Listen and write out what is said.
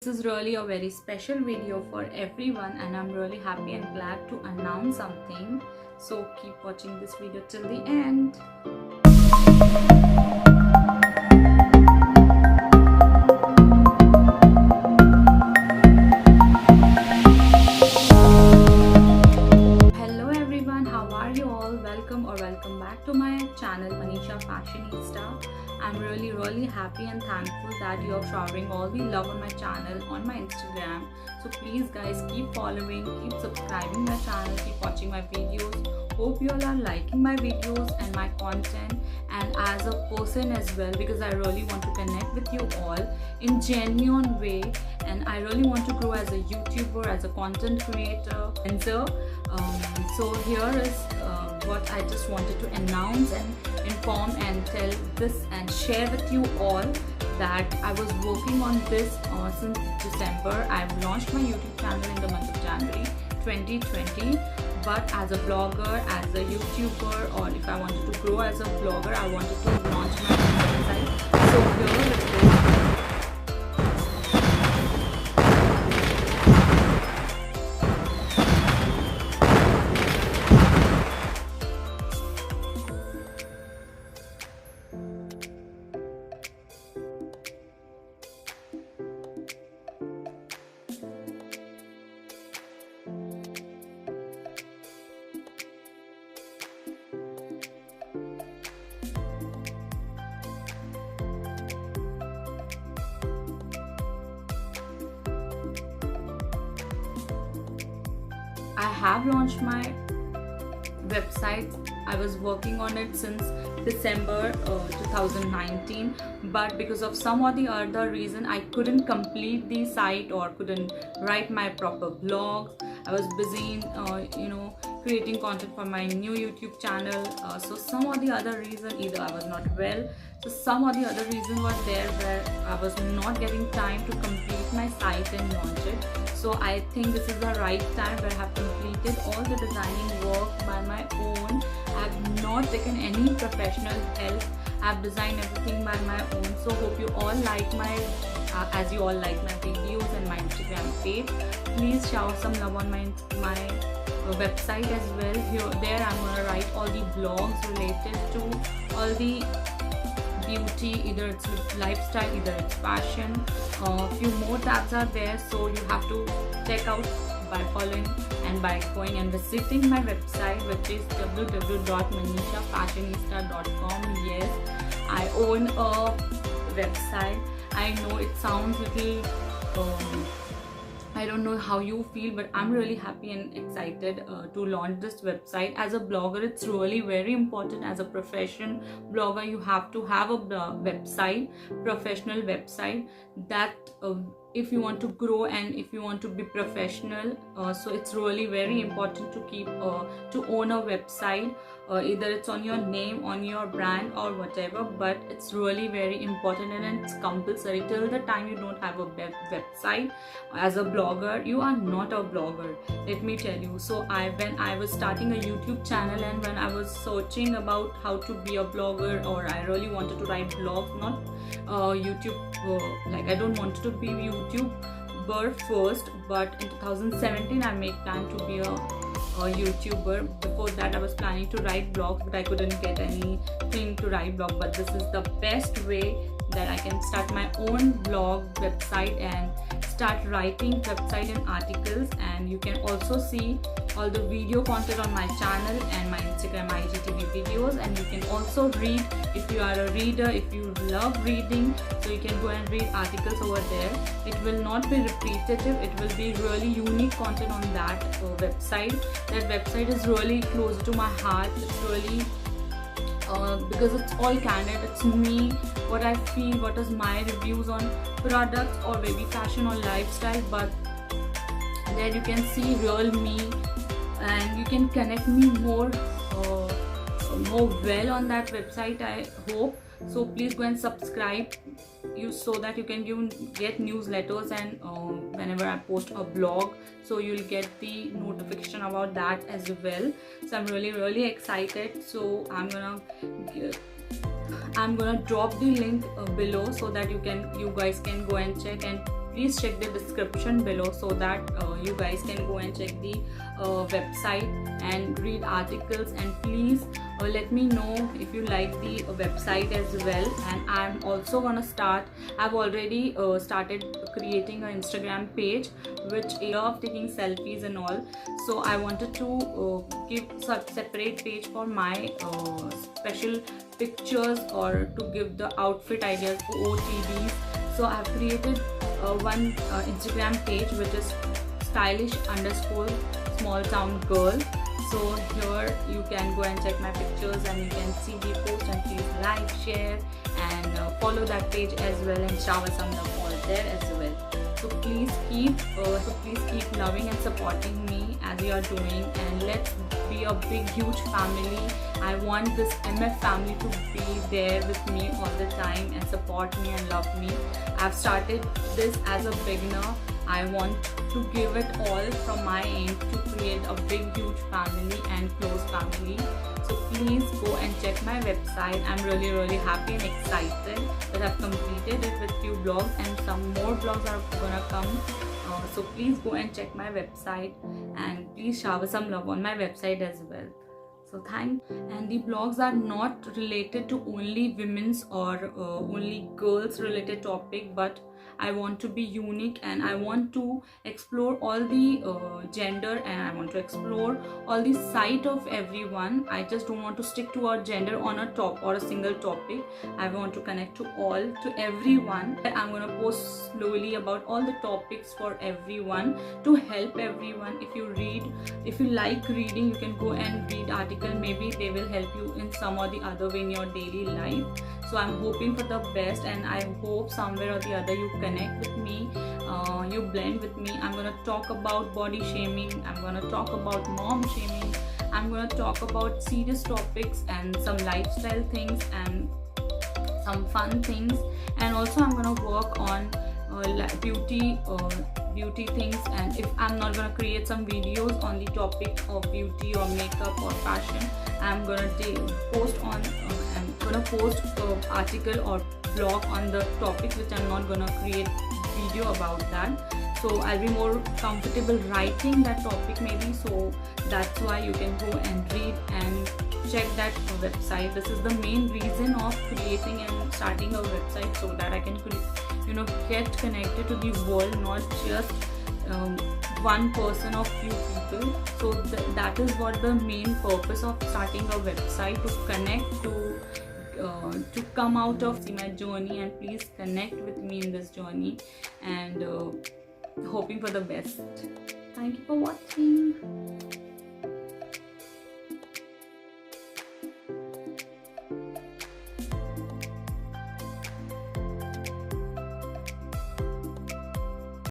is really a very special video for everyone, and I'm really happy and glad to announce something. So keep watching this video till the end. Hello everyone, how are you all? Welcome back to my channel ManishaFashionista. I'm really happy and thankful that you're showering all the love on my channel, on my Instagram. So please guys, keep following, keep subscribing my channel, keep watching my videos. Hope you all are liking my videos and my content, and as a person as well, because I really want to connect with you all in genuine way, and I really want to grow as a YouTuber, as a content creator. And so here is what I just wanted to announce and inform and tell this and share with you all, that I was working on this since December. I've launched my YouTube channel in the month of January 2020, but as a blogger, as a YouTuber, or if I wanted to grow as a blogger, I wanted to launch my website. So here it is. I have launched my website. I was working on it since December 2019, but because of some or the other reason I couldn't complete the site or couldn't write my proper blogs. I was busy in creating content for my new YouTube channel. So some or the other reason, either I was not well, so some or the other reason was there where I was not getting time to complete my site and launch it. So I think this is the right time where I have completed all the designing work by my own. I have not taken any professional help. I have designed everything by my own. So hope you all like my as you all like my videos and my Instagram page. Please shower some love on my website as well. There I'm gonna write all the blogs related to all the beauty, either it's lifestyle, either it's fashion. A few more tabs are there, so you have to check out by following and by going and visiting my website, which is www.ManishaFashionista.com. Yes, I own a website. I know it sounds little I don't know how you feel, but I'm really happy and excited to launch this website. As a blogger, it's really very important. As a profession blogger, you have to have a website, professional website, that if you want to grow and if you want to be professional, so it's really very important to keep to own a website. Either it's on your name, on your brand, or whatever, but it's really very important and it's compulsory. Till the time you don't have a website as a blogger, you are not a blogger, let me tell you. So when I was starting a YouTube channel, and when I was searching about how to be a blogger, or I really wanted to write blogs, not YouTube, like I don't want to be YouTuber first, but in 2017 I made plan to be a YouTuber. Before that I was planning to write blogs, but I couldn't get anything to write blog. But this is the best way that I can start my own blog website and start writing website and articles. And you can also see all the video content on my channel and my Instagram IGTV videos, and you can also read if you are a reader, if you love reading, so you can go and read articles over there. It will not be repetitive, it will be really unique content on that website. That website is really close to my heart. It's really because it's all candid, it's me, what I feel, what is my reviews on products or baby fashion or lifestyle, but there you can see real me, and you can connect me more well on that website, I hope. So please go and subscribe so that you can get newsletters, and whenever I post a blog, so you'll get the notification about that as well. So I'm really excited. So I'm gonna drop the link below, so that you guys can go and check, and please check the description below so that you guys can go and check the website and read articles. And please let me know if you like the website as well. And I'm also gonna start, I've already started creating an Instagram page which I love taking selfies and all, so I wanted to give such separate page for my special pictures or to give the outfit ideas for OTDs. So I've created one Instagram page which is stylish_small-town-girl. So here you can go and check my pictures and you can see the post, and please like, share and follow that page as well, and shower some love all there as well. So please keep loving and supporting me as you are doing, and let's be a big huge family. I want this MF family to be there with me all the time and support me and love me. I've started this as a beginner. I want to give it all from my end to create a big huge family and close family. So please go and check my website. I'm really happy and excited that I've completed it with few blogs, and some more blogs are gonna come. So please go and check my website, and please shower some love on my website as well. So thank. And the blogs are not related to only women's or only girls related topic, but I want to be unique and I want to explore all the gender, and I want to explore all the side of everyone. I just don't want to stick to our gender on a top or a single topic. I want to connect to everyone. I'm gonna post slowly about all the topics for everyone to help everyone. If you like reading, you can go and read article. Maybe they will help you in some or the other way in your daily life. So I'm hoping for the best, and I hope somewhere or the other you connect with me, you blend with me. I'm gonna talk about body shaming, I'm gonna talk about mom shaming, I'm gonna talk about serious topics and some lifestyle things and some fun things, and also I'm gonna work on beauty things. And if I'm not gonna create some videos on the topic of beauty or makeup or fashion, I'm gonna post article or blog on the topics which I'm not gonna create video about that. So I'll be more comfortable writing that topic maybe, so that's why you can go and read and check that website. This is the main reason of creating and starting a website, so that I can get connected to the world, not just one person or few people. So that is what the main purpose of starting a website, to connect, to come out of my journey, and please connect with me in this journey, and hoping for the best. Thank you for watching.